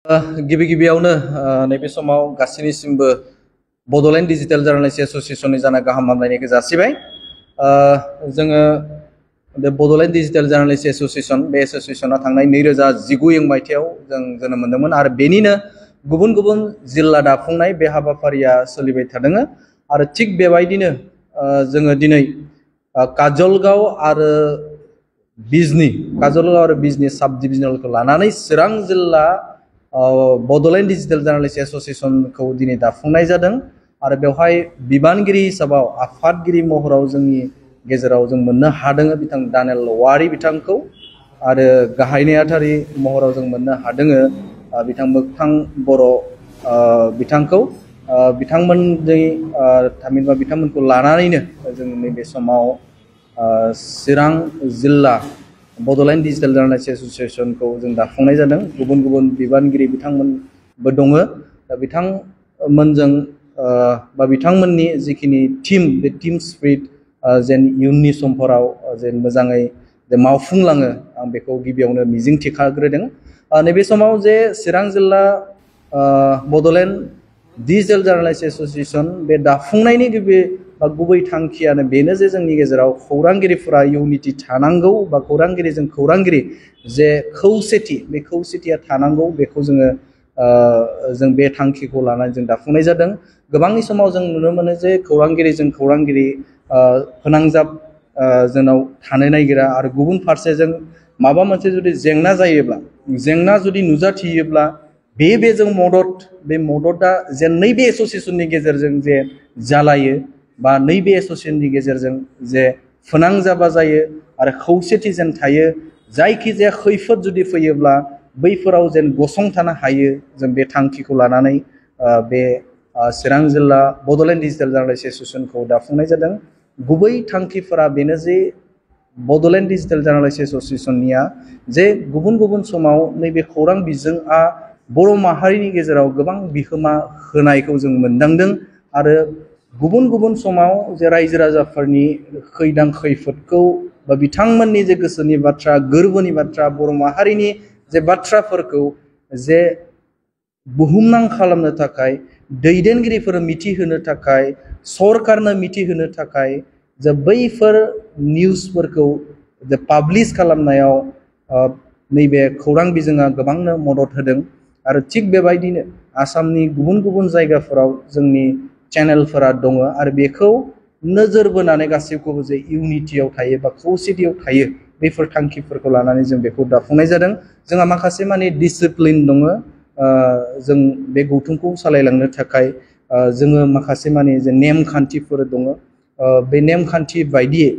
गिबि गिबियावनो नैबे समाव गासैनिसिमबो बड'लेण्ड डिजिटेल जार्नालिस्ट एस'सिएशननि जाना गाहाम हामलायनायखौ जासिबाय। जोङो बे बड'लेण्ड डिजिटेल जार्नालिस्ट एस'सिएशन बे एस'सिएशना थांनाय 2019 मायथाइयाव जों जोनोम मोन्दोंमोन आरो बेनिनो गुबुन गुबुन जिल्ला दाफुंनाय बे हाबाफारिया सोलिबाय थादों आरो थिग बेबायदिनो जोङो दिनै काजलगाव आरो बिजनी साब डिभिजनेलखौ लानानै चिरां जिल्ला बड'लेण्ड डिजिटेल जार्नालिस्ट एस'सिएशनखौ दिनै दाफुंनाय जादों आरो बेवहाय बिबानगिरि हिसाबाव आफादगिरि महराव जोंनि गेजेराव जों मोननो हादों बिथां दानेल औवारी बिथांखौ आरो गाहाय नेहाथारि महराव जों मोननो हादों बिथां मोगथां बर' बिथांखौ बिथांमोननि थामहिनबा बिथांमोनखौ लानानैनो जों नैबे समाव चिरां जिल्ला बड'लेण्ड डिजिटेल जार्नालिस्ट एस'सिएशनखौ जों दाफुंनाय जादों। गुबुन गुबुन बिबानगिरि बिथांमोनबो दङ। दा बिथांमोनजों बा बिथांमोननि जिखिनि टीम बे टीम स्पिरिट जेन इयुननि समफोराव जेन मोजाङै मावफुंलाङो आं बेखौ गिबियावनो मिजिं थिखाग्रोदों। नैबे समाव जे चिरां जिल्ला बड'लेण्ड डिजिटेल जार्नालिस्ट एस'सिएशन बे दाफुंनायनि गुबै थांखियानो बेनो जे जोंनि गेजेराव खौरांगिरिफोरा इउनिटि थानांगौ बा खौरांगिरिजों खौरांगिरि जे खौसेथि बे खौसेथिया थानांगौ बेखौ जों बे थांखिखौ लानानै जों दाफुंनाय जादों। गोबांनि समाव जों नुनो मोनो जे खौरांगिरिजों खौरांगिरि फोनांजाब जोंनाव थानो नागिरा आरो गुबुन फारसेजों माबा मोनसे जुदि जेंना जायोब्ला जेंना जुदि नुजाथियोब्ला बेजों बे मददआ जेन नैबे एस'सिएशननि गेजेरजों जे जालायो बा नैबे एस'सिएशननि गेजेरजों जे फोनांजाबा जायो आरो खौसेथि जेन थायो जायखिजाया खैफोद जुदि फैयोब्ला बैफोराव जेन गसंथानो हायो जों बे थांखिखौ लानानै बे चिरां जिल्ला बड'लेण्ड डिजिटेल जार्नालिस्ट एस'सिएशनखौ दाफुंनाय जादों। गुबै थांखिफोरा बेनो जे बड'लेण्ड डिजिटेल जार्नालिस्ट एस'सिएशननिया जे गुबुन गुबुन समाव नैबे खौरां बिजोंआ बर' माहारिनि गेजेराव गोबां बिहोमा होनायखौ जों मोनदांदों आरो गुबुन गुबुन समाव जे रायजो राजाफोरनि खैदां खैफोदखौ बा बिथांमोननि जे गोसोनि बाथ्रा गोरबोनि बाथ्रा बर' माहारिनि जे बाथ्राफोरखौ जे बुहुमनां खालामनो थाखाय दैदेनगिरिफोर मिथिहोनो थाखाय सरकारनो मिथिहोनो थाखाय जे बैफोर निउसफोरखौ जे पाब्लिश खालामनायाव नैबे खौरां बिजोङा गोबांनो मदद होदों आरो थिग बेबायदिनो आसामनि गुबुन गुबुन जायगाफोराव जोंनि चेनेलफोरा दङ आरो बेखौ नोजोर बोनानै गासैखौबो जे इउनिटियाव थायो बा खौसेथियाव थायो बेफोर थांखिफोरखौ लानानै जों बेखौ दाफुंनाय जादों। जोंहा माखासे माने डिसिप्लिन दङ जों बे गौथुमखौ सालायलांनो थाखाय जोङो माखासे माने जे नेमखान्थिफोर दङ बे नेमखान्थि बायदियै